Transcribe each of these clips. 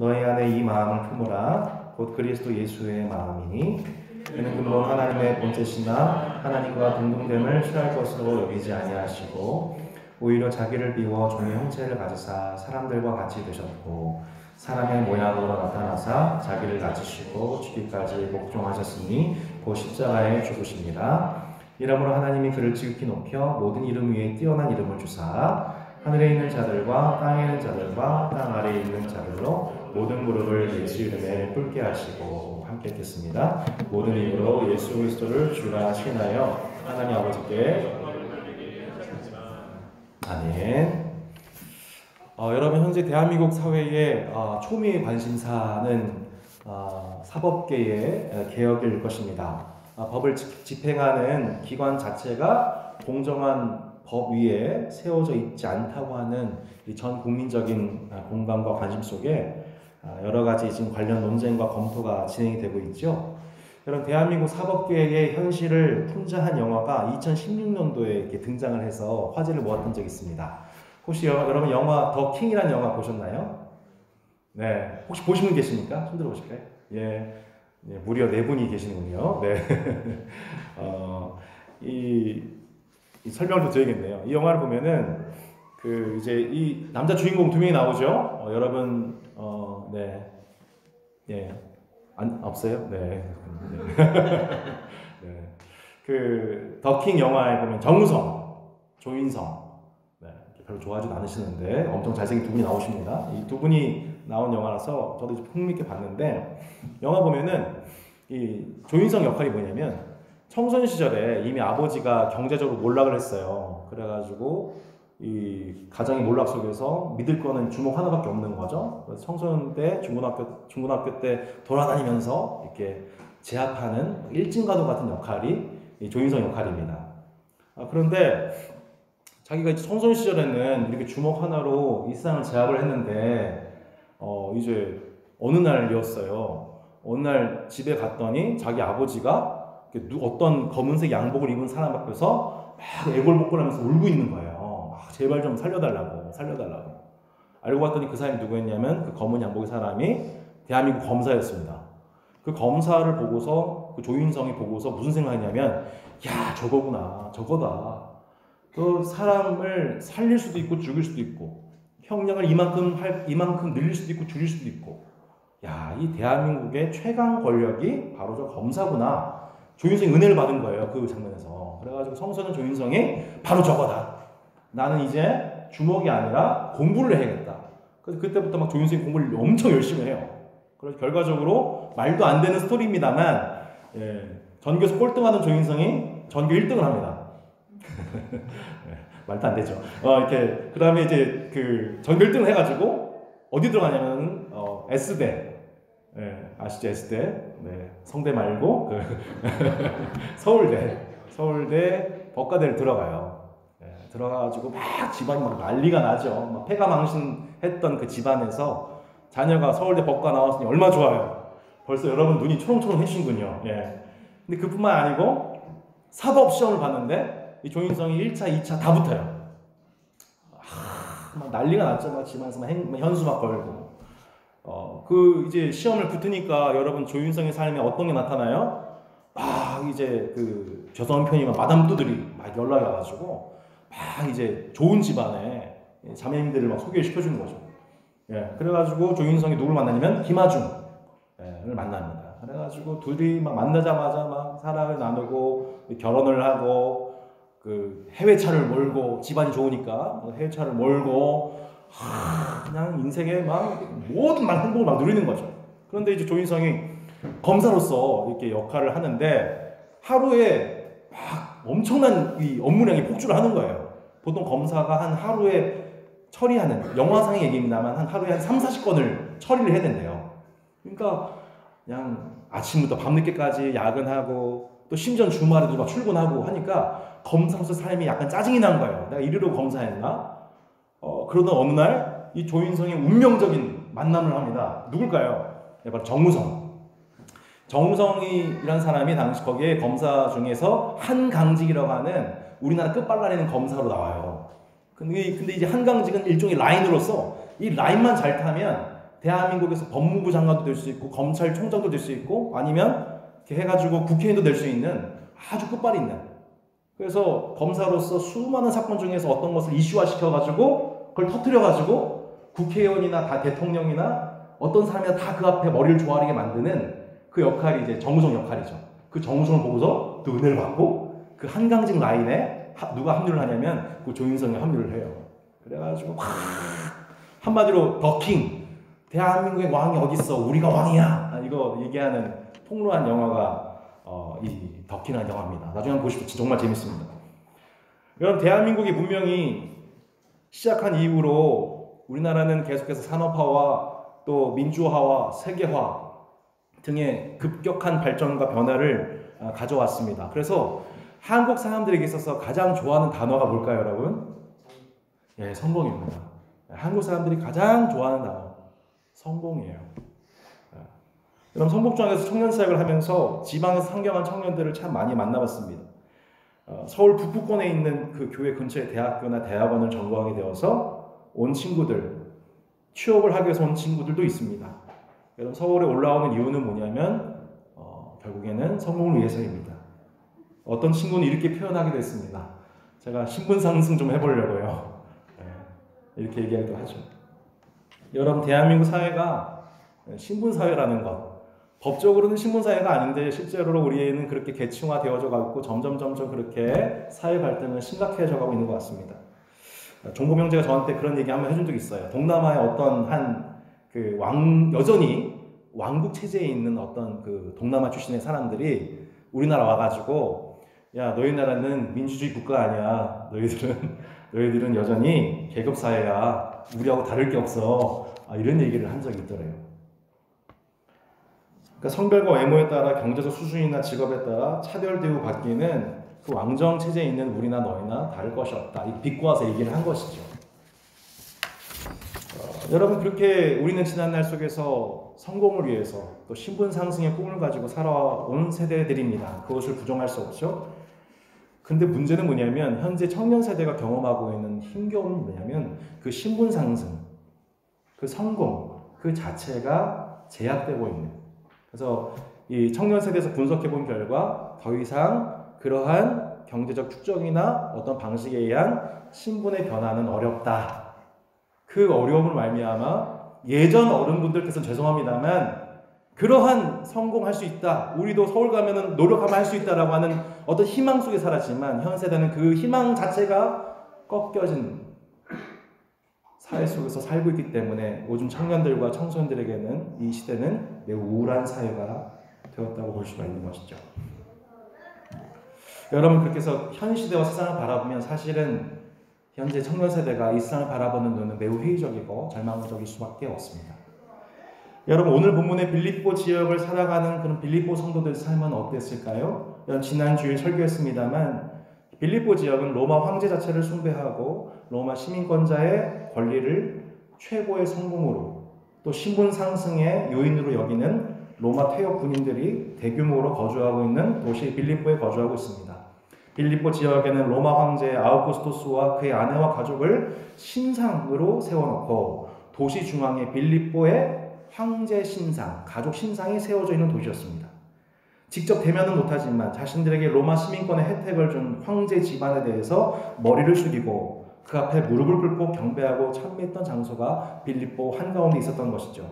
너희 안에 이 마음을 품으라. 곧 그리스도 예수의 마음이니 그는 물론 하나님의 본체시나 하나님과 동등됨을 취할 것으로 여기지 아니하시고 오히려 자기를 비워 종의 형체를 가지사 사람들과 같이 되셨고 사람의 모양으로 나타나사 자기를 낮추시고 죽기까지 복종하셨으니 곧 십자가에 죽으십니다. 이러므로 하나님이 그를 지극히 높여 모든 이름 위에 뛰어난 이름을 주사 하늘에 있는 자들과 땅에 있는 자들과 땅 아래에 있는 자들로 모든 무릎을 예수 이름에 꿇게 하시고 함께 읽겠습니다. 모든 입으로 예수 그리스도를 주라 시인하여 하나님 아버지께 아멘. 여러분 현재 대한민국 사회의 초미의 관심사는 사법계의 개혁일 것입니다. 법을 집행하는 기관 자체가 공정한 법 위에 세워져 있지 않다고 하는 전 국민적인 공감과 관심 속에 여러 가지 지금 관련 논쟁과 검토가 진행이 되고 있죠. 여러분 대한민국 사법계의 현실을 풍자한 영화가 2016년도에 이렇게 등장을 해서 화제를 모았던 적이 있습니다. 혹시 여러분 영화 더 킹이라는 영화 보셨나요? 네, 혹시 보신 분 계십니까? 손 들어보실까요? 예, 무려 4분이 계시는군요. 네, 이 설명을 좀 드려야겠네요. 이 영화를 보면은 이제 이 남자 주인공 2명이 나오죠. 여러분 네, 예, 없어요? 네, 네. 더킹 영화에 보면 정우성, 조인성, 네, 별로 좋아하진 않으시는데 엄청 잘생긴 2분이 나오십니다. 이 2분이 나온 영화라서 저도 흥미있게 봤는데 영화 보면은 이 조인성 역할이 뭐냐면 청소년 시절에 이미 아버지가 경제적으로 몰락을 했어요. 그래가지고 이 가정의 몰락 속에서 믿을 거는 주먹 하나밖에 없는 거죠. 그래서 청소년 때 중고등학교 때 돌아다니면서 이렇게 제압하는 일진가도 같은 역할이 이 조인성 역할입니다. 그런데 자기가 이제 청소년 시절에는 이렇게 주먹 하나로 이 세상을 제압을 했는데 이제 어느 날이었어요. 어느 날 집에 갔더니 자기 아버지가 어떤 검은색 양복을 입은 사람 앞에서 막 애걸복걸하면서 울고 있는 거예요. 제발 좀 살려달라고. 알고 봤더니 그 사람이 누구였냐면 그 검은 양복의 사람이 대한민국 검사였습니다. 그 검사를 보고서 그 조인성이 보고서 무슨 생각이냐면 야 저거다. 그 사람을 살릴 수도 있고 죽일 수도 있고 형량을 이만큼 늘릴 수도 있고 줄일 수도 있고 야, 이 대한민국의 최강 권력이 바로 저 검사구나. 조인성이 은혜를 받은 거예요. 그 장면에서. 그래가지고 청소년 조인성이 바로 저거다. 나는 이제 주먹이 아니라 공부를 해야겠다. 그래서 그때부터 막 조인성이 공부를 엄청 열심히 해요. 그래서 결과적으로 말도 안 되는 스토리입니다만 전교에서 꼴등하는 조인성이 전교 1등을 합니다. 말도 안 되죠. 이렇게 그 다음에 이제 전교 1등을 해가지고 어디 들어가냐면 S대. 아시죠? S대. 네, 성대 말고 서울대 법과대를 들어가요. 들어가가지고 막 집안이 막 난리가 나죠. 막 패가망신했던 그 집안에서 자녀가 서울대 법과 나왔으니 얼마 좋아요. 벌써 여러분 눈이 초롱초롱해지는군요. 근데 그뿐만 아니고 사법 시험을 봤는데 이 조인성이 1차, 2차 다 붙어요. 막 난리가 났죠. 막 집안에서 막 현수 막 걸고. 이제 시험을 붙으니까 여러분 조인성의 삶에 어떤 게 나타나요? 이제 조선 편이면 마담뚜들이 막 연락이 와가지고 막 이제 좋은 집안에 자매님들을 막 소개시켜주는 거죠. 그래가지고 조인성이 누굴 만나냐면 김아중을 만납니다. 그래가지고 둘이 막 만나자마자 막 사랑을 나누고 결혼을 하고 해외차를 몰고 집안이 좋으니까 해외차를 몰고 그냥 인생에 막 모든 행복을 막 누리는 거죠. 그런데 이제 조인성이 검사로서 이렇게 역할을 하는데 하루에 막 엄청난 이 업무량이 폭주를 하는 거예요. 보통 검사가 한 하루에 처리하는 영화상의 얘기입니다만 한 하루에 한 30-40건을 처리를 해야 된대요. 그러니까 그냥 아침부터 밤늦게까지 야근하고 또 심지어 주말에도 막 출근하고 하니까 검사로서 삶이 약간 짜증이 난 거예요. 내가 이리로 검사했나? 그러던 어느 날 이 조인성이 운명적인 만남을 합니다. 누굴까요? 바로 정우성이라는 사람이 당시 거기에 검사 중에서 한강직이라고 하는 우리나라 끝발라내는 검사로 나와요. 근데 이제 한강직은 일종의 라인으로서 이 라인만 잘 타면 대한민국에서 법무부 장관도 될 수 있고 검찰총장도 될 수 있고 아니면 이렇게 해가지고 국회의원도 될 수 있는 아주 끝발이 있는, 그래서 검사로서 수많은 사건 중에서 어떤 것을 이슈화 시켜가지고 그걸 터뜨려가지고 국회의원이나 다 대통령이나 어떤 사람이나 다 그 앞에 머리를 조아리게 만드는 그 역할이 이제 정우성 역할이죠. 그 정우성을 보고서 또 은혜를 받고 그 한강직 라인에 누가 합류를 하냐면 그 조인성이 합류를 해요. 그래가지고 막 한마디로 더킹, 대한민국의 왕이 어딨어, 우리가 왕이야, 이거 얘기하는 폭로한 영화가 이 더킹이라는 영화입니다. 나중에 한번 보시면 정말 재밌습니다. 여러분, 대한민국이 문명이 시작한 이후로 우리나라는 계속해서 산업화와 또 민주화와 세계화 등의 급격한 발전과 변화를 가져왔습니다. 그래서 한국 사람들에게 있어서 가장 좋아하는 단어가 뭘까요, 여러분? 예, 성공입니다. 한국 사람들이 가장 좋아하는 단어, 성공이에요. 여러분, 성북중앙에서 청년사역을 하면서 지방에서 상경한 청년들을 참 많이 만나봤습니다. 서울 북부권에 있는 그 교회 근처의 대학교나 대학원을 전공하게 되어서 온 친구들, 취업을 하기 위해서 온 친구들도 있습니다. 여러분, 서울에 올라오는 이유는 뭐냐면 결국에는 성공을 위해서입니다. 어떤 친구는 이렇게 표현하기도 했습니다. 제가 신분 상승 좀 해보려고요. 이렇게 얘기하기도 하죠. 여러분, 대한민국 사회가 신분사회라는 것, 법적으로는 신분사회가 아닌데 실제로 우리는 그렇게 계층화되어져 가고 점점 그렇게 사회 갈등은 심각해져 가고 있는 것 같습니다. 종범 형제가 저한테 그런 얘기 한번 해준 적이 있어요. 동남아의 어떤 여전히 왕국 체제에 있는 어떤 그 동남아 출신의 사람들이 우리나라 와가지고, 야, 너희 나라는 민주주의 국가 아니야. 너희들은 여전히 계급 사회야. 우리하고 다를 게 없어. 이런 얘기를 한 적이 있더래요. 그러니까 성별과 외모에 따라 경제적 수준이나 직업에 따라 차별 대우 받기는 그 왕정 체제에 있는 우리나 너희나 다를 것이 없다. 이 비꼬아서 얘기를 한 것이죠. 여러분, 그렇게 우리는 지난날 속에서 성공을 위해서 또 신분 상승의 꿈을 가지고 살아온 세대들입니다. 그것을 부정할 수 없죠. 근데 문제는 뭐냐면 현재 청년 세대가 경험하고 있는 힘겨움이 뭐냐면 그 신분 상승, 그 성공 그 자체가 제약되고 있는. 그래서 이 청년 세대에서 분석해 본 결과 더 이상 그러한 경제적 축적이나 어떤 방식에 의한 신분의 변화는 어렵다. 그 어려움을 말미암아 예전 어른분들께서는 죄송합니다만 그러한 성공할 수 있다. 우리도 서울 가면은 노력하면 할 수 있다라고 하는 어떤 희망 속에 살았지만 현 세대는 그 희망 자체가 꺾여진 사회 속에서 살고 있기 때문에 요즘 청년들과 청소년들에게는 이 시대는 매우 우울한 사회가 되었다고 볼 수가 있는 것이죠. 여러분, 그렇게 해서 현 시대와 세상을 바라보면 사실은 현재 청년 세대가 이 세상을 바라보는 눈은 매우 회의적이고 절망적일 수밖에 없습니다. 여러분, 오늘 본문의 빌립보 지역을 살아가는 그런 빌립보 성도들의 삶은 어땠을까요? 지난주에 설교했습니다만 빌립보 지역은 로마 황제 자체를 숭배하고 로마 시민권자의 권리를 최고의 성공으로 또 신분 상승의 요인으로 여기는 로마 퇴역 군인들이 대규모로 거주하고 있는 도시 빌립보에 거주하고 있습니다. 빌립보 지역에는 로마 황제 아우구스토스와 그의 아내와 가족을 신상으로 세워놓고 도시 중앙에 빌립보의 황제 신상, 가족 신상이 세워져 있는 도시였습니다. 직접 대면은 못하지만 자신들에게 로마 시민권의 혜택을 준 황제 집안에 대해서 머리를 숙이고 그 앞에 무릎을 꿇고 경배하고 찬미했던 장소가 빌립보 한가운데 있었던 것이죠.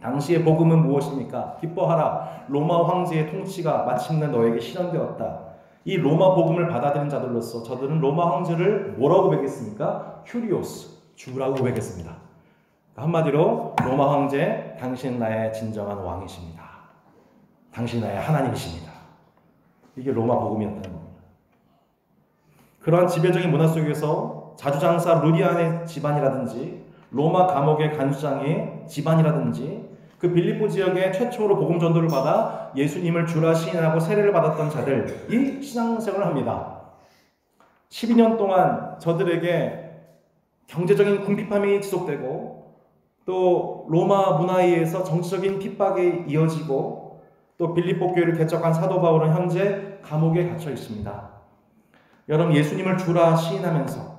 당시의 복음은 무엇입니까? 기뻐하라, 로마 황제의 통치가 마침내 너에게 실현되었다. 이 로마 복음을 받아들인 자들로서 저들은 로마 황제를 뭐라고 고백했습니까? 큐리오스, 주라고 고백했습니다. 한마디로 로마 황제, 당신 나의 진정한 왕이십니다. 당신 나의 하나님이십니다. 이게 로마 복음이었다는 겁니다. 그러한 지배적인 문화 속에서 자주장사 루리안의 집안이라든지 로마 감옥의 간수장의 집안이라든지 그 빌립보 지역에 최초로 복음 전도를 받아 예수님을 주라 시인하고 세례를 받았던 자들이 신앙생활을 합니다. 12년 동안 저들에게 경제적인 궁핍함이 지속되고 또 로마 문화에 의해서 정치적인 핍박이 이어지고 또 빌립보 교회를 개척한 사도 바울은 현재 감옥에 갇혀 있습니다. 여러분, 예수님을 주라 시인하면서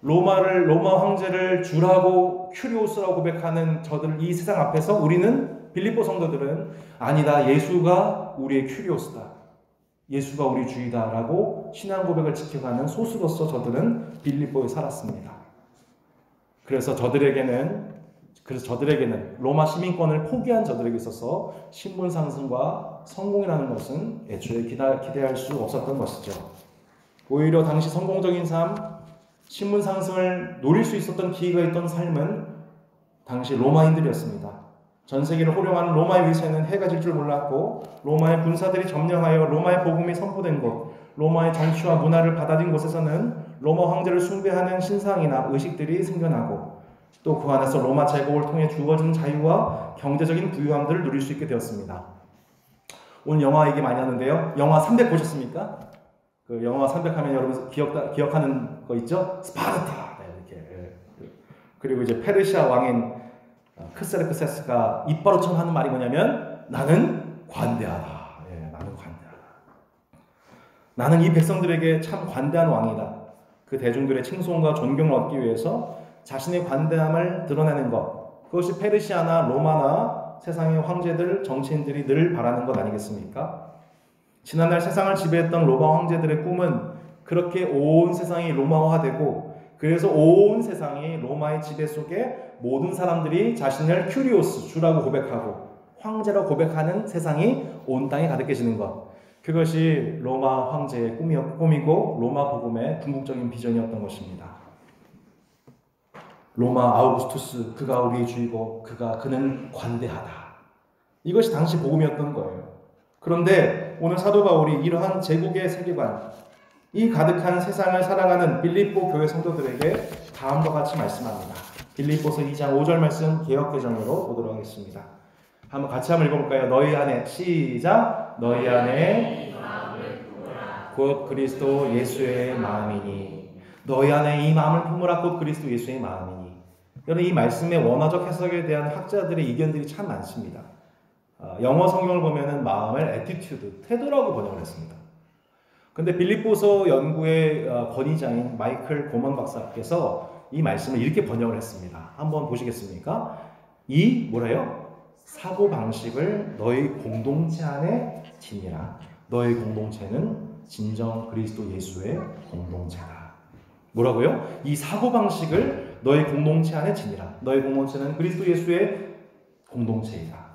로마 황제를 주라고 큐리오스라고 고백하는 저들 이 세상 앞에서 우리는 빌립보 성도들은 아니다. 예수가 우리의 큐리오스다. 예수가 우리 주이다라고 신앙 고백을 지켜가는 소수로서 저들은 빌립보에 살았습니다. 그래서 저들에게는 로마 시민권을 포기한 저들에게 있어서 신분 상승과 성공이라는 것은 애초에 기대할 수 없었던 것이죠. 오히려 당시 성공적인 삶, 신분 상승을 노릴 수 있었던 기회가 있던 삶은 당시 로마인들이었습니다. 전 세계를 호령하는 로마의 위세는 해가 질 줄 몰랐고 로마의 군사들이 점령하여 로마의 복음이 선포된 곳, 로마의 정치와 문화를 받아들인 곳에서는 로마 황제를 숭배하는 신상이나 의식들이 생겨나고 또 그 안에서 로마 제국을 통해 주어진 자유와 경제적인 부유함들을 누릴 수 있게 되었습니다. 오늘 영화 얘기 많이 하는데요. 영화 300 보셨습니까? 그 영화 300 하면 여러분 기억하는 거 있죠? 스파르타! 네, 이렇게. 그리고 이제 페르시아 왕인 크세르크세스가 입바로처럼 하는 말이 뭐냐면 나는 관대하다. 예, 나는 관대하다. 나는 이 백성들에게 참 관대한 왕이다. 그 대중들의 칭송과 존경을 얻기 위해서 자신의 관대함을 드러내는 것. 그것이 페르시아나 로마나 세상의 황제들, 정치인들이 늘 바라는 것 아니겠습니까? 지난날 세상을 지배했던 로마 황제들의 꿈은 그렇게 온 세상이 로마화되고 그래서 온 세상이 로마의 지배 속에 모든 사람들이 자신을 큐리오스, 주라고 고백하고 황제라고 고백하는 세상이 온 땅에 가득해지는 것. 그것이 로마 황제의 꿈이고 로마 복음의 궁극적인 비전이었던 것입니다. 로마 아우구스투스, 그가 우리의 주이고 그는 관대하다. 이것이 당시 복음이었던 거예요. 그런데 오늘 사도 바울이 이러한 제국의 세계관, 이 가득한 세상을 살아가는 빌립보 교회 성도들에게 다음과 같이 말씀합니다. 빌립보서 2장 5절 말씀 개역개정으로 보도록 하겠습니다. 같이 한번 읽어볼까요? 너희 안에 시작. 너희 안에 곧 그리스도 예수의 마음이니. 너희 안에 이 마음을 품으라 곧 그리스도 예수의 마음이니. 여러분 이 말씀의 원어적 해석에 대한 학자들의 이견들이 참 많습니다. 영어 성경을 보면은 마음을 attitude, 태도라고 번역을 했습니다. 근데 빌립보서 연구의 권위자인 마이클 고먼 박사께서 이 말씀을 이렇게 번역을 했습니다. 한번 보시겠습니까? 이 뭐래요? 사고 방식을 너희 공동체 안에 지니라. 너희 공동체는 진정 그리스도 예수의 공동체다. 뭐라고요? 이 사고 방식을 너희 공동체 안에 지니라. 너희 공동체는 그리스도 예수의 공동체이다.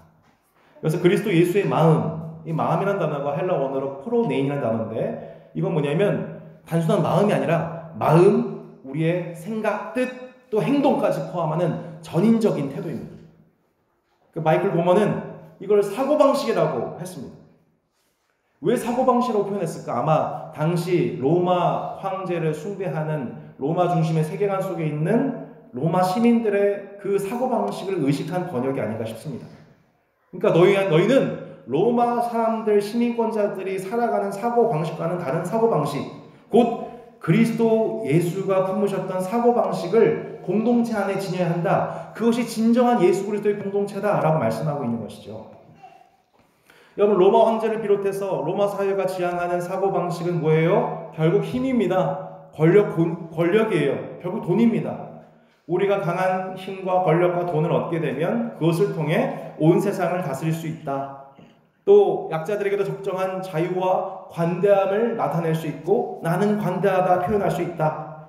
그래서 그리스도 예수의 마음, 이 마음이라는 단어가 헬라 원어로 프로네인이라는 단어인데 이건 뭐냐면 단순한 마음이 아니라 마음, 우리의 생각, 뜻, 또 행동까지 포함하는 전인적인 태도입니다. 마이클 고먼은 이걸 사고방식이라고 했습니다. 왜 사고방식이라고 표현했을까? 아마 당시 로마 황제를 숭배하는 로마 중심의 세계관 속에 있는 로마 시민들의 그 사고방식을 의식한 번역이 아닌가 싶습니다. 그러니까 너희는 로마 사람들, 시민권자들이 살아가는 사고방식과는 다른 사고방식, 곧 그리스도 예수가 품으셨던 사고방식을 공동체 안에 지녀야 한다. 그것이 진정한 예수 그리스도의 공동체다라고 말씀하고 있는 것이죠. 여러분 로마 황제를 비롯해서 로마 사회가 지향하는 사고방식은 뭐예요? 결국 힘입니다. 권력이에요. 결국 돈입니다. 우리가 강한 힘과 권력과 돈을 얻게 되면 그것을 통해 온 세상을 다스릴 수 있다. 또 약자들에게도 적정한 자유와 관대함을 나타낼 수 있고 나는 관대하다 표현할 수 있다.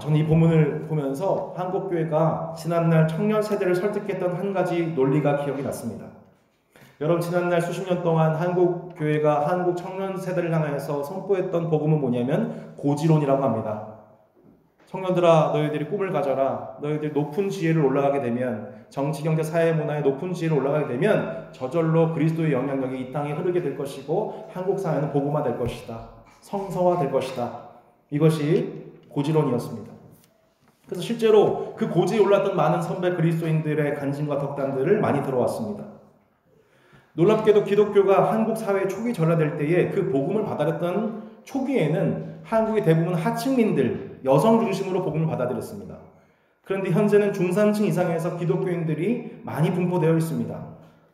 저는 이 본문을 보면서 한국교회가 지난날 청년 세대를 설득했던 한 가지 논리가 기억이 났습니다. 여러분 지난날 수십 년 동안 한국교회가 한국 청년 세대를 향해서 선포했던 복음은 뭐냐면 고지론이라고 합니다. 청년들아 너희들이 꿈을 가져라. 너희들이 높은 지혜를 올라가게 되면 정치, 경제, 사회, 문화의 높은 지혜를 올라가게 되면 저절로 그리스도의 영향력이 이 땅에 흐르게 될 것이고 한국 사회는 복음화 될 것이다. 성서화 될 것이다. 이것이 고지론이었습니다. 그래서 실제로 그 고지에 올랐던 많은 선배 그리스도인들의 간증과 덕담들을 많이 들어왔습니다. 놀랍게도 기독교가 한국 사회에 초기 전라될 때에 그 복음을 받아들였던 초기에는 한국의 대부분 하층민들, 여성 중심으로 복음을 받아들였습니다. 그런데 현재는 중산층 이상에서 기독교인들이 많이 분포되어 있습니다.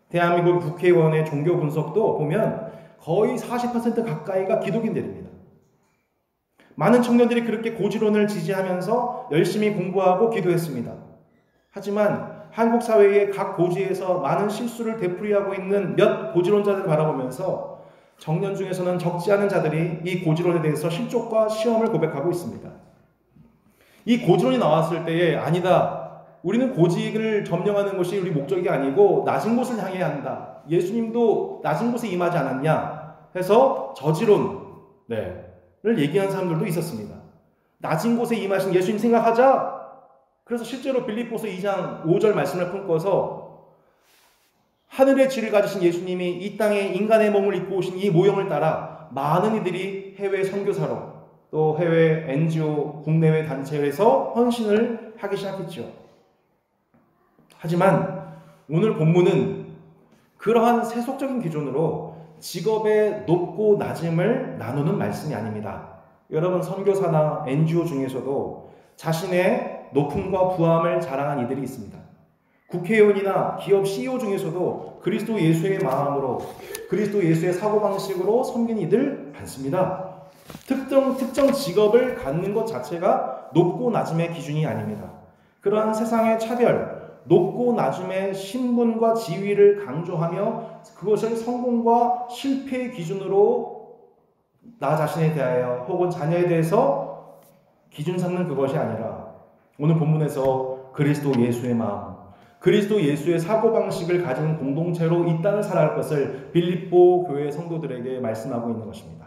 대한민국 국회의원의 종교 분석도 보면 거의 40% 가까이가 기독인들입니다. 많은 청년들이 그렇게 고지론을 지지하면서 열심히 공부하고 기도했습니다. 하지만 한국 사회의 각 고지에서 많은 실수를 되풀이하고 있는 몇 고지론자들을 바라보면서 청년 중에서는 적지 않은 자들이 이 고지론에 대해서 실족과 시험을 고백하고 있습니다. 이 고지론이 나왔을 때에 아니다, 우리는 고지를 점령하는 것이 우리 목적이 아니고 낮은 곳을 향해야 한다, 예수님도 낮은 곳에 임하지 않았냐 해서 저지론을 얘기한 사람들도 있었습니다. 낮은 곳에 임하신 예수님 생각하자. 그래서 실제로 빌립보서 2장 5절 말씀을 품고서 하늘의 지를 가지신 예수님이 이 땅에 인간의 몸을 입고 오신 이 모형을 따라 많은 이들이 해외 선교사로 또 해외 NGO 국내외 단체에서 헌신을 하기 시작했죠. 하지만 오늘 본문은 그러한 세속적인 기준으로 직업의 높고 낮음을 나누는 말씀이 아닙니다. 여러분, 선교사나 NGO 중에서도 자신의 높음과 부함을 자랑한 이들이 있습니다. 국회의원이나 기업 CEO 중에서도 그리스도 예수의 마음으로, 그리스도 예수의 사고방식으로 섬긴 이들 많습니다. 특정 직업을 갖는 것 자체가 높고 낮음의 기준이 아닙니다. 그러한 세상의 차별, 높고 낮음의 신분과 지위를 강조하며 그것을 성공과 실패의 기준으로 나 자신에 대하여 혹은 자녀에 대해서 기준 삼는 그것이 아니라 오늘 본문에서 그리스도 예수의 마음, 그리스도 예수의 사고방식을 가진 공동체로 이 땅을 살아갈 것을 빌립보 교회 성도들에게 말씀하고 있는 것입니다.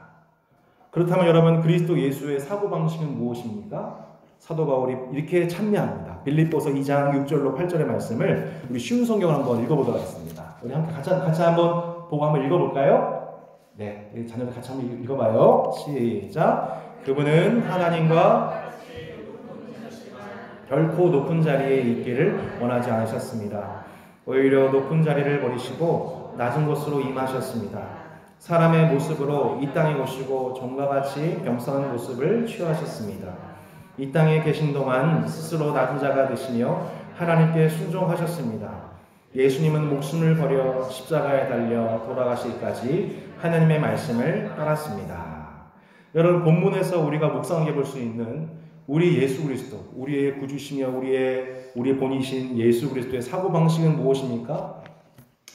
그렇다면 여러분, 그리스도 예수의 사고방식은 무엇입니까? 사도 바울이 이렇게 찬미합니다. 빌립보서 2장 6절로 8절의 말씀을 우리 쉬운 성경을 한번 읽어보도록 하겠습니다. 우리 함께 같이 한번 보고 한번 읽어볼까요? 네, 자녀들 같이 한번 읽어봐요. 시작. 그분은 하나님과 결코 높은 자리에 있기를 원하지 않으셨습니다. 오히려 높은 자리를 버리시고 낮은 곳으로 임하셨습니다. 사람의 모습으로 이 땅에 오시고 종과 같이 겸손한 모습을 취하셨습니다. 이 땅에 계신 동안 스스로 낮은 자가 되시며 하나님께 순종하셨습니다. 예수님은 목숨을 버려 십자가에 달려 돌아가시기까지 하나님의 말씀을 따랐습니다. 여러분, 본문에서 우리가 묵상해 볼 수 있는 우리 예수 그리스도, 우리의 구주시며 우리의 본이신 예수 그리스도의 사고방식은 무엇입니까?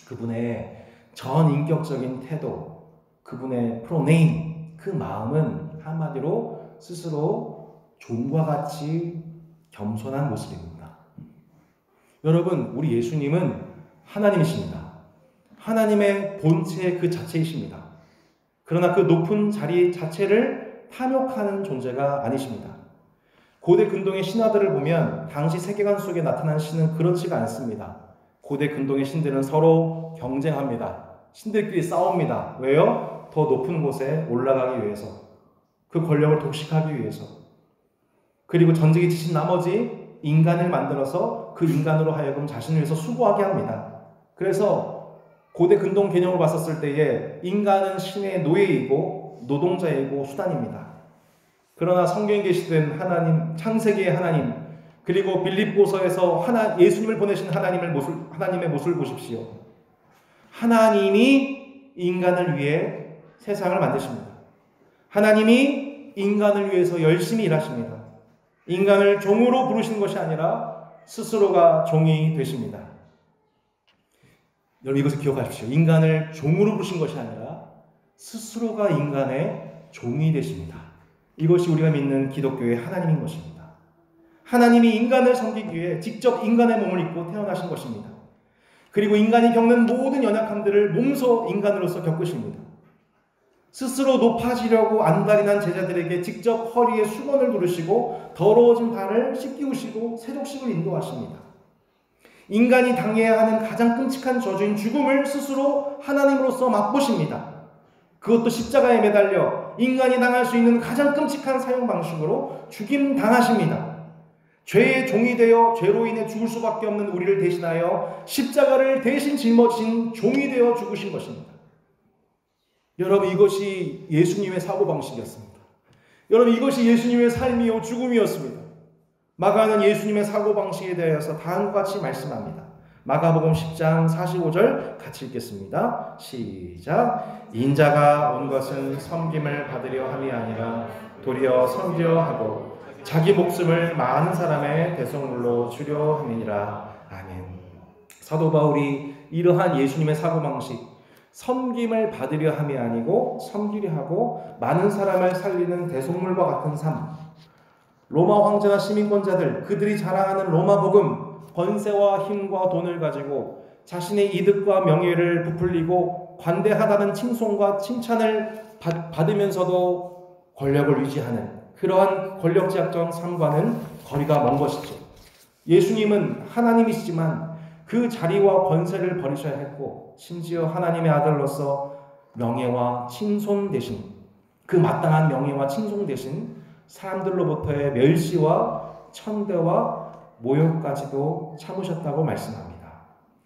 그분의 전인격적인 태도, 그분의 프로네임, 그 마음은 한마디로 스스로 종과 같이 겸손한 모습입니다. 여러분, 우리 예수님은 하나님이십니다. 하나님의 본체 그 자체이십니다. 그러나 그 높은 자리 자체를 탐욕하는 존재가 아니십니다. 고대 근동의 신화들을 보면 당시 세계관 속에 나타난 신은 그렇지가 않습니다. 고대 근동의 신들은 서로 경쟁합니다. 신들끼리 싸웁니다. 왜요? 더 높은 곳에 올라가기 위해서, 그 권력을 독식하기 위해서, 그리고 전쟁에 지친 나머지 인간을 만들어서 그 인간으로 하여금 자신을 위해서 수고하게 합니다. 그래서 고대 근동 개념을 봤었을 때에 인간은 신의 노예이고 노동자이고 수단입니다. 그러나 성경에 계시된 하나님, 창세기의 하나님, 그리고 빌립보서에서 예수님을 보내신 하나님의 모습을 보십시오. 하나님이 인간을 위해 세상을 만드십니다. 하나님이 인간을 위해서 열심히 일하십니다. 인간을 종으로 부르시는 것이 아니라 스스로가 종이 되십니다. 여러분, 이것을 기억하십시오. 인간을 종으로 부르신 것이 아니라 스스로가 인간의 종이 되십니다. 이것이 우리가 믿는 기독교의 하나님인 것입니다. 하나님이 인간을 섬기기 위해 직접 인간의 몸을 입고 태어나신 것입니다. 그리고 인간이 겪는 모든 연약함들을 몸소 인간으로서 겪으십니다. 스스로 높아지려고 안달이 제자들에게 직접 허리에 수건을 두르시고 더러워진 발을 씻기우시고 세족식을 인도하십니다. 인간이 당해야 하는 가장 끔찍한 저주인 죽음을 스스로 하나님으로서 맛보십니다. 그것도 십자가에 매달려 인간이 당할 수 있는 가장 끔찍한 사형 방식으로 죽임 당하십니다. 죄의 종이 되어 죄로 인해 죽을 수밖에 없는 우리를 대신하여 십자가를 대신 짊어진 종이 되어 죽으신 것입니다. 여러분, 이것이 예수님의 사고방식이었습니다. 여러분, 이것이 예수님의 삶이요 죽음이었습니다. 마가는 예수님의 사고방식에 대해서 다음과 같이 말씀합니다. 마가복음 10장 45절 같이 읽겠습니다. 시작. 인자가 온 것은 섬김을 받으려 함이 아니라 도리어 섬기려 하고 자기 목숨을 많은 사람의 대속물로 주려 함이니라. 아멘. 사도 바울이 이러한 예수님의 사고방식, 섬김을 받으려 함이 아니고 섬기려 하고 많은 사람을 살리는 대속물과 같은 삶, 로마 황제나 시민권자들, 그들이 자랑하는 로마 복음, 권세와 힘과 돈을 가지고 자신의 이득과 명예를 부풀리고 관대하다는 칭송과 칭찬을 받으면서도 권력을 유지하는 그러한 권력지향적 삶과는 거리가 먼 것이죠. 예수님은 하나님이시지만 그 자리와 권세를 버리셔야 했고, 심지어 하나님의 아들로서 명예와 칭송 대신, 그 마땅한 명예와 칭송 대신 사람들로부터의 멸시와 천대와 모욕까지도 참으셨다고 말씀합니다.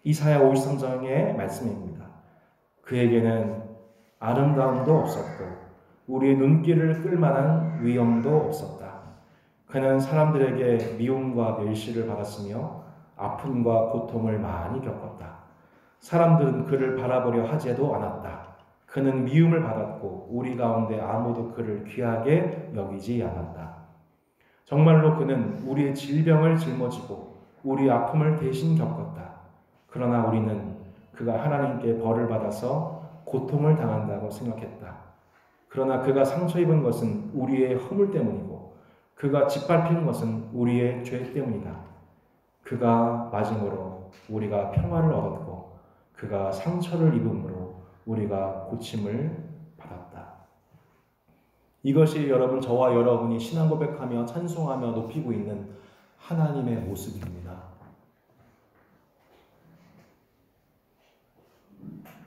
이사야 53장의 말씀입니다. 그에게는 아름다움도 없었고 우리의 눈길을 끌만한 위엄도 없었다. 그는 사람들에게 미움과 멸시를 받았으며 아픔과 고통을 많이 겪었다. 사람들은 그를 바라보려 하지도 않았다. 그는 미움을 받았고 우리 가운데 아무도 그를 귀하게 여기지 않았다. 정말로 그는 우리의 질병을 짊어지고 우리의 아픔을 대신 겪었다. 그러나 우리는 그가 하나님께 벌을 받아서 고통을 당한다고 생각했다. 그러나 그가 상처 입은 것은 우리의 허물 때문이고 그가 짓밟힌 것은 우리의 죄 때문이다. 그가 맞음으로 우리가 평화를 얻었고 그가 상처를 입음으로 우리가 고침을 받았다. 이것이 여러분, 저와 여러분이 신앙 고백하며 찬송하며 높이고 있는 하나님의 모습입니다.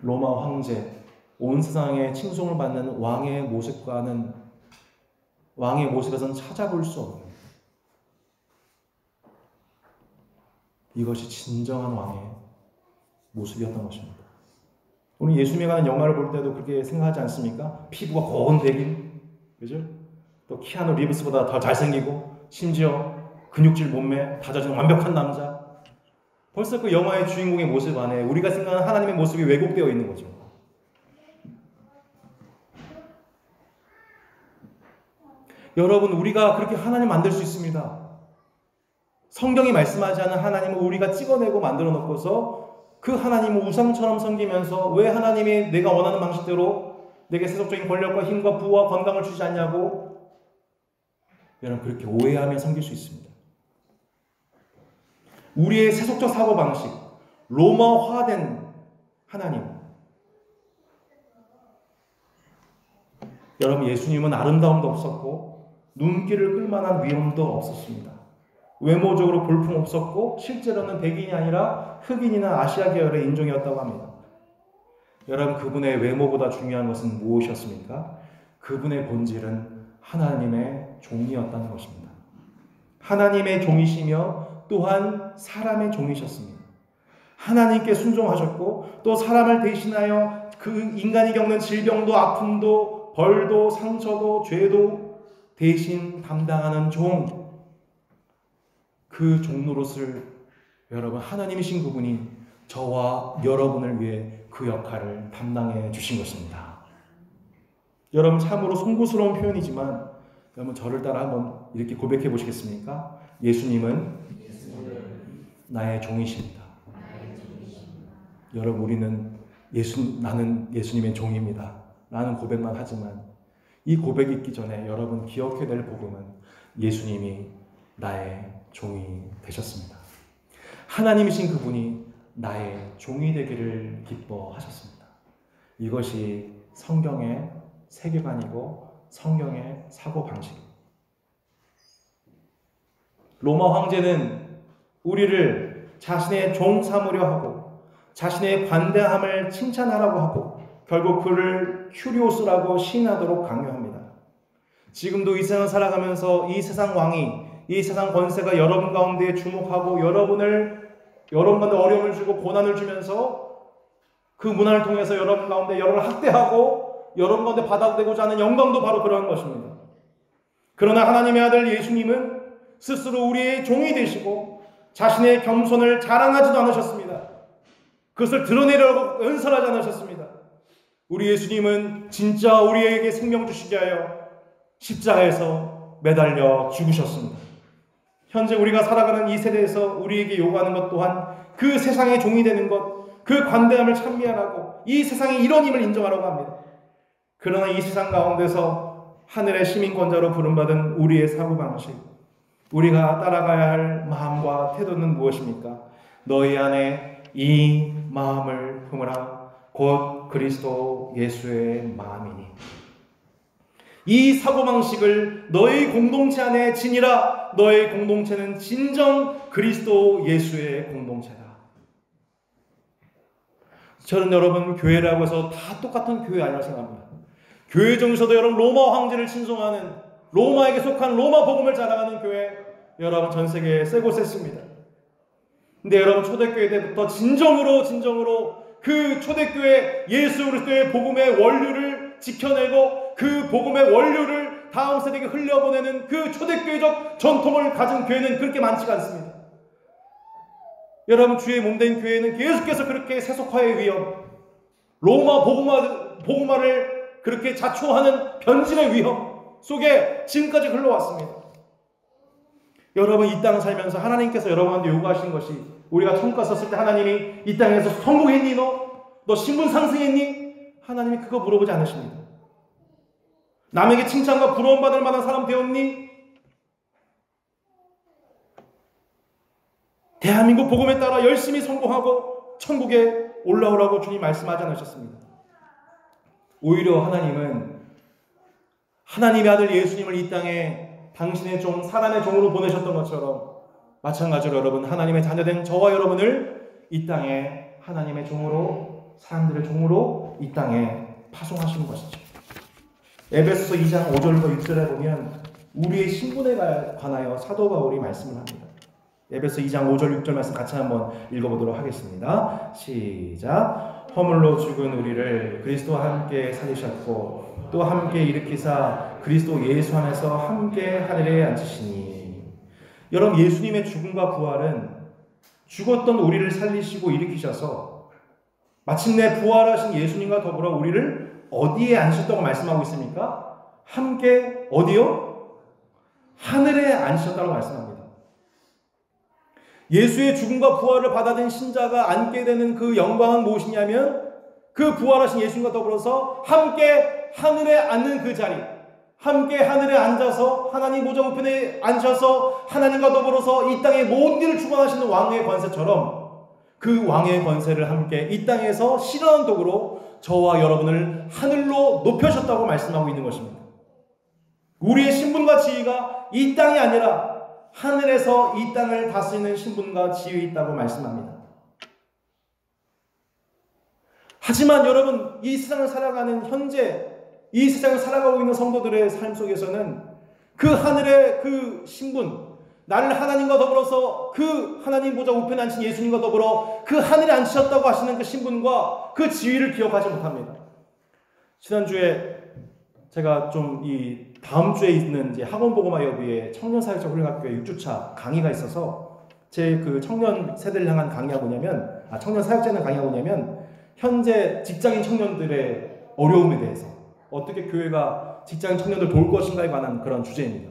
로마 황제, 온 세상에 칭송을 받는 왕의 모습과는, 왕의 모습에서는 찾아볼 수 없는, 이것이 진정한 왕의 모습이었던 것입니다. 우리 예수님에 관한 영화를 볼 때도 그렇게 생각하지 않습니까? 피부가 고운 백인, 그죠? 또 키아누 리브스보다 더 잘생기고 심지어 근육질 몸매, 다져진 완벽한 남자. 벌써 그 영화의 주인공의 모습 안에 우리가 생각하는 하나님의 모습이 왜곡되어 있는 거죠. 여러분, 우리가 그렇게 하나님 만들 수 있습니다. 성경이 말씀하지 않은 하나님을 우리가 찍어내고 만들어 놓고서 그 하나님을 우상처럼 섬기면서 왜 하나님이 내가 원하는 방식대로 내게 세속적인 권력과 힘과 부와 건강을 주지 않냐고 여러분 그렇게 오해하며 섬길 수 있습니다. 우리의 세속적 사고방식, 로마화된 하나님. 여러분, 예수님은 아름다움도 없었고 눈길을 끌만한 위엄도 없었습니다. 외모적으로 볼품 없었고 실제로는 백인이 아니라 흑인이나 아시아 계열의 인종이었다고 합니다. 여러분, 그분의 외모보다 중요한 것은 무엇이었습니까? 그분의 본질은 하나님의 종이었다는 것입니다. 하나님의 종이시며 또한 사람의 종이셨습니다. 하나님께 순종하셨고 또 사람을 대신하여 그 인간이 겪는 질병도 아픔도 벌도 상처도 죄도 대신 담당하는 종, 그 종노릇을 여러분 하나님이신 그분이 저와 여러분을 위해 그 역할을 담당해 주신 것입니다. 여러분, 참으로 송구스러운 표현이지만 여러분 저를 따라 한번 이렇게 고백해 보시겠습니까? 예수님은 나의 종이십니다. 여러분, 우리는 나는 예수님의 종입니다. 라는 고백만 하지만 이 고백이 있기 전에 여러분 기억해야 될 복음은 예수님이 나의 종이 되셨습니다. 하나님이신 그분이 나의 종이 되기를 기뻐하셨습니다. 이것이 성경의 세계관이고 성경의 사고방식입니다. 로마 황제는 우리를 자신의 종 삼으려 하고 자신의 관대함을 칭찬하라고 하고 결국 그를 큐리오스라고 시인하도록 강요합니다. 지금도 이 세상을 살아가면서 이 세상 왕이, 이 세상 권세가 여러분 가운데 주목하고 여러분 가운데 어려움을 주고 고난을 주면서 그 문화를 통해서 여러분 가운데 여러분을 학대하고 여러분 가운데 받아들이고자 하는 영광도 바로 그러한 것입니다. 그러나 하나님의 아들 예수님은 스스로 우리의 종이 되시고 자신의 겸손을 자랑하지도 않으셨습니다. 그것을 드러내려고 연설하지 않으셨습니다. 우리 예수님은 진짜 우리에게 생명 주시게 하여 십자가에서 매달려 죽으셨습니다. 현재 우리가 살아가는 이 세대에서 우리에게 요구하는 것 또한 그 세상의 종이 되는 것, 그 관대함을 찬미하라고 이 세상의 이런 힘을 인정하라고 합니다. 그러나 이 세상 가운데서 하늘의 시민권자로 부름받은 우리의 사고방식, 우리가 따라가야 할 마음과 태도는 무엇입니까? 너희 안에 이 마음을 품으라. 곧 그리스도 예수의 마음이니. 이 사고방식을 너희 공동체 안에 지니라. 너희 공동체는 진정 그리스도 예수의 공동체다. 저는 여러분 교회라고 해서 다 똑같은 교회 아니라고 생각합니다. 교회 중에서도 여러분 로마 황제를 친송하는, 로마에게 속한 로마 복음을 자랑하는 교회, 여러분 전 세계에 세고 셌습니다. 근데 여러분 초대교회 때부터 진정으로 그 초대교회 예수 그리스도의 복음의 원류를 지켜내고 그 복음의 원류를 다음 세대에게 흘려보내는 그 초대교회적 전통을 가진 교회는 그렇게 많지가 않습니다. 여러분 주의 몸된 교회는 계속해서 그렇게 세속화의 위험, 로마 복음화를 그렇게 자초하는 변질의 위험 속에 지금까지 흘러왔습니다. 여러분 이 땅 살면서 하나님께서 여러분한테 요구하신 것이, 우리가 천국가 썼을 때 하나님이 이 땅에서 성공했니? 너 신분 상승했니? 하나님이 그거 물어보지 않으십니다. 남에게 칭찬과 부러움받을 만한 사람 되었니? 대한민국 복음에 따라 열심히 성공하고 천국에 올라오라고 주님 말씀하지 않으셨습니다. 오히려 하나님은 하나님의 아들 예수님을 이 땅에 당신의 종, 사람의 종으로 보내셨던 것처럼 마찬가지로 여러분 하나님의 자녀된 저와 여러분을 이 땅에 하나님의 종으로, 사람들의 종으로 이 땅에 파송하신 것이죠. 에베소서 2장 5절과 6절에 보면 우리의 신분에 관하여 사도 바울이 말씀을 합니다. 에베소 2장 5절 6절 말씀 같이 한번 읽어보도록 하겠습니다. 시작. 허물로 죽은 우리를 그리스도와 함께 살리셨고 또 함께 일으키사 그리스도 예수 안에서 함께 하늘에 앉으시니. 여러분 예수님의 죽음과 부활은 죽었던 우리를 살리시고 일으키셔서 마침내 부활하신 예수님과 더불어 우리를 어디에 앉으셨다고 말씀하고 있습니까? 함께 어디요? 하늘에 앉으셨다고 말씀합니다. 예수의 죽음과 부활을 받아들인 신자가 앉게 되는 그 영광은 무엇이냐면 그 부활하신 예수님과 더불어서 함께 하늘에 앉는 그 자리, 함께 하늘에 앉아서 하나님 보좌 우편에 앉아서 하나님과 더불어서 이 땅의 모든 일을 주관하시는 왕의 권세처럼 그 왕의 권세를 함께 이 땅에서 실현하는 도구로 저와 여러분을 하늘로 높여셨다고 말씀하고 있는 것입니다. 우리의 신분과 지위가 이 땅이 아니라 하늘에서 이 땅을 다스리는 신분과 지위에 있다고 말씀합니다. 하지만 여러분 이 세상을 살아가는 현재 이 세상을 살아가고 있는 성도들의 삶 속에서는 그 하늘의 그 신분, 나를 하나님과 더불어서 그 하나님 보좌 우편에 앉으신 예수님과 더불어 그 하늘에 앉으셨다고 하시는 그 신분과 그 지위를 기억하지 못합니다. 지난주에 제가 좀 이 다음 주에 있는 이제 학원보고마여비의 청년사역자 훈련학교에 6주차 강의가 있어서 제 그 청년 세대를 향한 강의가 뭐냐면, 청년 사역자는 강의가 뭐냐면 현재 직장인 청년들의 어려움에 대해서 어떻게 교회가 직장인 청년들 도울 것인가에 관한 그런 주제입니다.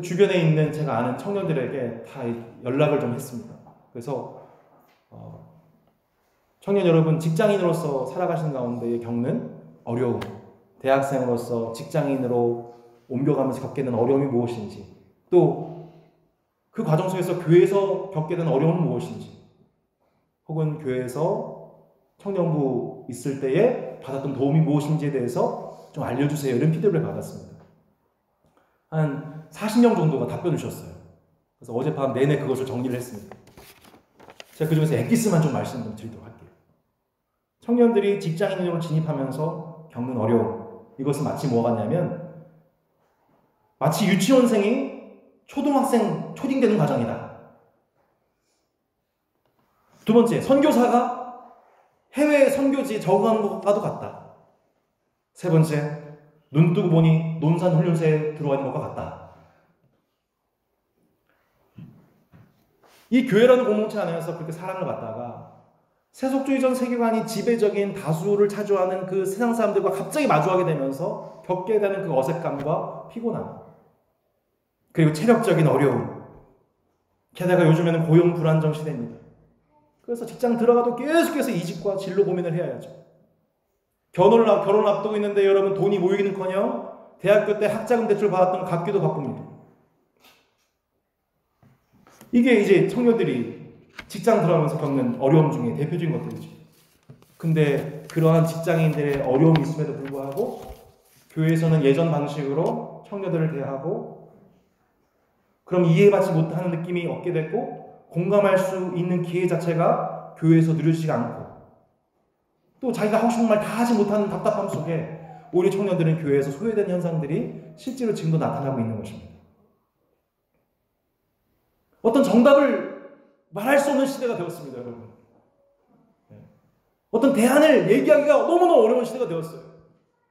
주변에 있는 제가 아는 청년들에게 다 연락을 좀 했습니다. 그래서 청년 여러분, 직장인으로서 살아가시는 가운데 겪는 어려움, 대학생으로서 직장인으로 옮겨가면서 겪게 되는 어려움이 무엇인지, 또 그 과정 속에서 교회에서 겪게 되는 어려움은 무엇인지, 혹은 교회에서 청년부 있을 때에 받았던 도움이 무엇인지에 대해서 좀 알려주세요. 이런 피드백을 받았습니다. 한 40명 정도가 답변을 주셨어요. 그래서 어젯밤 내내 그것을 정리를 했습니다. 제가 그 중에서 엑기스만 좀 말씀 좀 드리도록 할게요. 청년들이 직장인으로 진입하면서 겪는 어려움, 이것은 마치 뭐가 같냐면 마치 유치원생이 초등학생, 초딩되는 과정이다. 두 번째, 선교사가 해외 선교지에 적응하는 것과도 같다. 세 번째, 눈 뜨고 보니 논산훈련소에 들어와 있는 것과 같다. 이 교회라는 공동체 안에서 그렇게 사랑을 받다가 세속주의적 세계관이 지배적인 다수를 차지하는 그 세상 사람들과 갑자기 마주하게 되면서 겪게 되는 그 어색감과 피곤함, 그리고 체력적인 어려움, 게다가 요즘에는 고용 불안정 시대입니다. 그래서 직장 들어가도 계속해서 이직과 진로 고민을 해야 하죠. 결혼을 앞두고 있는데 여러분 돈이 모이기는커녕 대학교 때 학자금 대출 받았던 갚기도 바쁩니다. 이게 이제 청년들이 직장 들어가면서 겪는 어려움 중에 대표적인 것들이죠. 근데 그러한 직장인들의 어려움이 있음에도 불구하고 교회에서는 예전 방식으로 청년들을 대하고 그럼 이해받지 못하는 느낌이 얻게 되고 공감할 수 있는 기회 자체가 교회에서 누려지지 않고 또 자기가 하고 싶은 말 다 하지 못하는 답답함 속에 우리 청년들은 교회에서 소외된 현상들이 실제로 지금도 나타나고 있는 것입니다. 어떤 정답을 말할 수 없는 시대가 되었습니다, 여러분. 어떤 대안을 얘기하기가 너무너무 어려운 시대가 되었어요.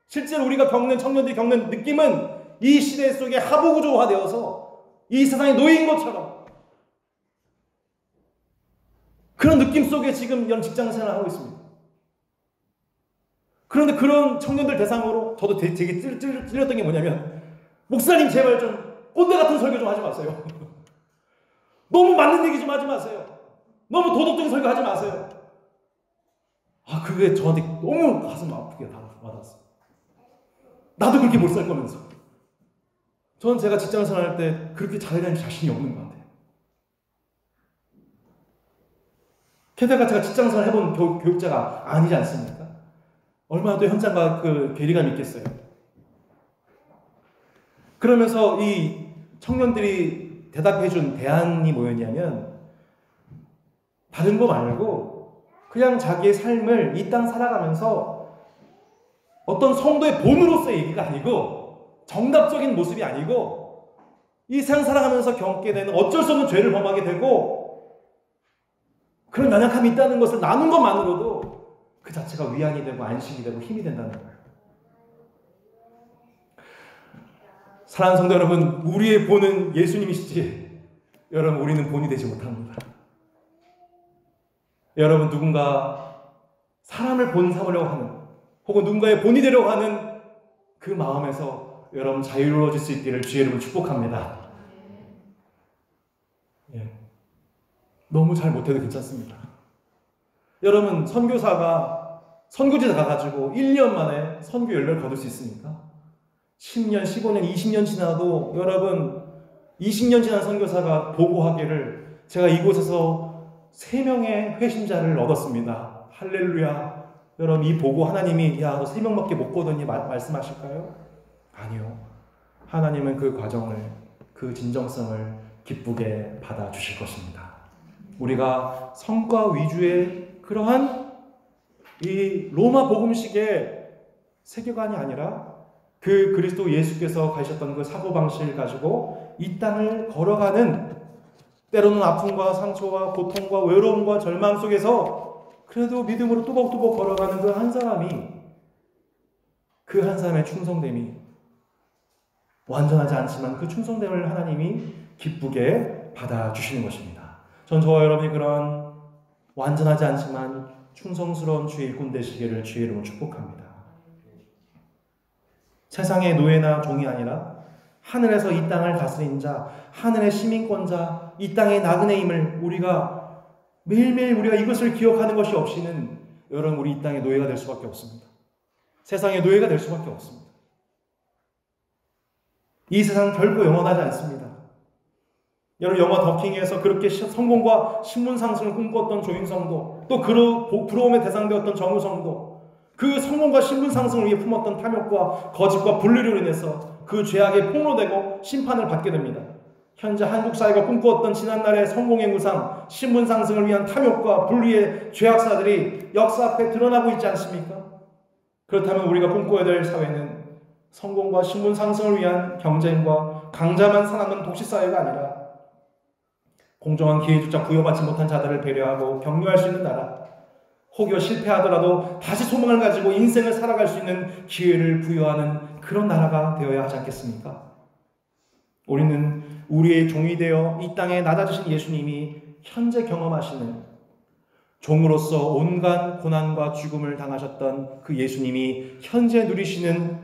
실제로 우리가 청년들이 겪는 느낌은 이 시대 속에 하부구조화되어서 이 세상에 놓인 것처럼 그런 느낌 속에 지금 이런 직장 생활을 하고 있습니다. 그런데 그런 청년들 대상으로 저도 되게 찔렸던 게 뭐냐면, 목사님 제발 좀 꼰대 같은 설교 좀 하지 마세요. 너무 맞는 얘기 좀 하지 마세요. 너무 도덕적인 설교 하지 마세요. 그게 저한테 너무 가슴 아프게 와닿았어요. 나도 그렇게 못 살 거면서. 저는 제가 직장 생활할 때 그렇게 잘하는 자신이 없는 것 같아요. 게다가 제가 직장 생활 해본 교육자가 아니지 않습니까? 얼마나 또 현장과 그 괴리감이 있겠어요. 그러면서 이 청년들이 대답해준 대안이 뭐였냐면, 다른 거 말고 그냥 자기의 삶을 이 땅 살아가면서 어떤 성도의 본으로서의 얘기가 아니고 정답적인 모습이 아니고 이 세상 살아가면서 겪게 되는 어쩔 수 없는 죄를 범하게 되고 그런 연약함이 있다는 것을 나눈 것만으로도 그 자체가 위안이 되고 안식이 되고 힘이 된다는 거예요. 사랑하는 성도 여러분, 우리의 본은 예수님이시지 여러분 우리는 본이 되지 못합니다. 여러분 누군가 사람을 본 삼으려고 하는 혹은 누군가의 본이 되려고 하는 그 마음에서 여러분 자유로워질 수 있기를 주의 이름으로 축복합니다. 너무 잘 못해도 괜찮습니다. 여러분 선교사가 선교지에 가가지고 1년 만에 선교 열매를 거둘 수 있습니까? 10년, 15년, 20년 지나도 여러분 20년 지난 선교사가 보고하기를 제가 이곳에서 3명의 회심자를 얻었습니다. 할렐루야. 여러분 이 보고 하나님이 야 너 3명밖에 못 거뒀니 말씀하실까요? 아니요. 하나님은 그 과정을 그 진정성을 기쁘게 받아주실 것입니다. 우리가 성과 위주의 그러한 이 로마 복음식의 세계관이 아니라 그 그리스도 예수께서 가셨던 그 사고방식을 가지고 이 땅을 걸어가는 때로는 아픔과 상처와 고통과 외로움과 절망 속에서 그래도 믿음으로 뚜벅뚜벅 걸어가는 그 한 사람이 그 한 사람의 충성됨이 완전하지 않지만 그 충성됨을 하나님이 기쁘게 받아주시는 것입니다. 전 저와 여러분이 그런 완전하지 않지만 충성스러운 주의 일꾼 되시기를 주의 이름으로 축복합니다. 세상의 노예나 종이 아니라 하늘에서 이 땅을 다스린 자, 하늘의 시민권자, 이 땅의 나그네임을 우리가 매일매일 우리가 이것을 기억하는 것이 없이는 여러분 우리 이 땅의 노예가 될 수밖에 없습니다. 세상의 노예가 될 수밖에 없습니다. 이 세상 결코 영원하지 않습니다. 여러분 영화 더킹에서 그렇게 성공과 신분 상승을 꿈꿨던 조인성도 또 부러움의 대상되었던 정우성도 그 성공과 신분 상승을 위해 품었던 탐욕과 거짓과 분리로 인해서 그 죄악에 폭로되고 심판을 받게 됩니다. 현재 한국 사회가 꿈꾸었던 지난날의 성공의 우상, 신분 상승을 위한 탐욕과 분리의 죄악사들이 역사 앞에 드러나고 있지 않습니까? 그렇다면 우리가 꿈꿔야 될 사회는 성공과 신분 상승을 위한 경쟁과 강자만 살아남는 독시사회가 아니라 공정한 기회조차 부여받지 못한 자들을 배려하고 격려할 수 있는 나라, 혹여 실패하더라도 다시 소망을 가지고 인생을 살아갈 수 있는 기회를 부여하는 그런 나라가 되어야 하지 않겠습니까? 우리는 우리의 종이 되어 이 땅에 낮아지신 예수님이 현재 경험하시는 종으로서 온갖 고난과 죽음을 당하셨던 그 예수님이 현재 누리시는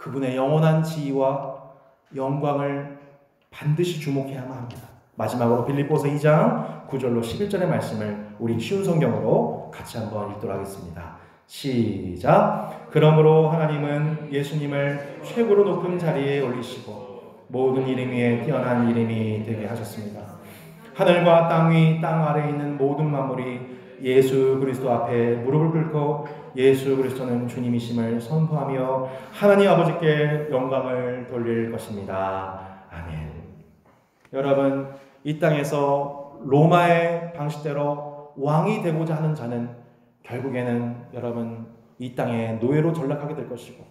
그분의 영원한 지위와 영광을 반드시 주목해야만 합니다. 마지막으로 빌립보서 2장 9절로 11절의 말씀을 우리 쉬운 성경으로 같이 한번 읽도록 하겠습니다. 시작. 그러므로 하나님은 예수님을 최고로 높은 자리에 올리시고 모든 이름 위에 뛰어난 이름이 되게 하셨습니다. 하늘과 땅 위, 땅 아래에 있는 모든 만물이 예수 그리스도 앞에 무릎을 꿇고 예수 그리스도는 주님이심을 선포하며 하나님 아버지께 영광을 돌릴 것입니다. 아멘. 여러분, 이 땅에서 로마의 방식대로 왕이 되고자 하는 자는 결국에는 여러분 이 땅의 노예로 전락하게 될 것이고,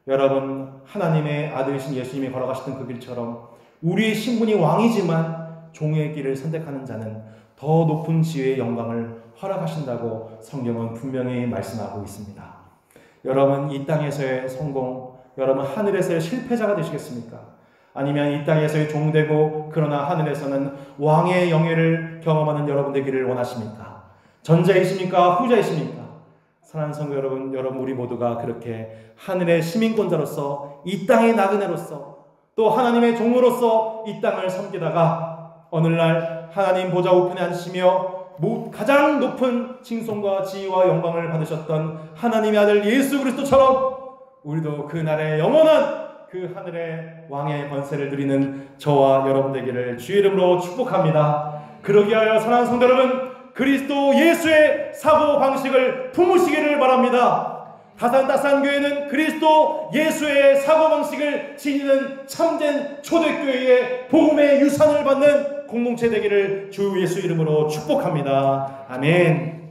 여러분 하나님의 아들이신 예수님이 걸어가시던 그 길처럼 우리의 신분이 왕이지만 종의 길을 선택하는 자는 더 높은 지위의 영광을 허락하신다고 성경은 분명히 말씀하고 있습니다. 여러분, 이 땅에서의 성공, 여러분 하늘에서의 실패자가 되시겠습니까? 아니면 이 땅에서의 종되고 그러나 하늘에서는 왕의 영예를 경험하는 여러분 되기를 원하십니까? 전자이십니까? 후자이십니까? 사랑하는 성도 여러분, 우리 모두가 그렇게 하늘의 시민권자로서, 이 땅의 나그네로서, 또 하나님의 종으로서 이 땅을 섬기다가 오늘날 하나님 보좌 우편에 앉으시며 가장 높은 칭송과 지위와 영광을 받으셨던 하나님의 아들 예수 그리스도처럼 우리도 그날의 영원한 그 하늘의 왕의 권세를 누리는 저와 여러분 되기를 주의 이름으로 축복합니다. 그러기 위하여 사랑하는 성도 여러분, 그리스도 예수의 사고방식을 품으시기를 바랍니다. 다산다산 교회는 그리스도 예수의 사고방식을 지니는 참된 초대교회의 복음의 유산을 받는 공동체 되기를 주 예수 이름으로 축복합니다. 아멘.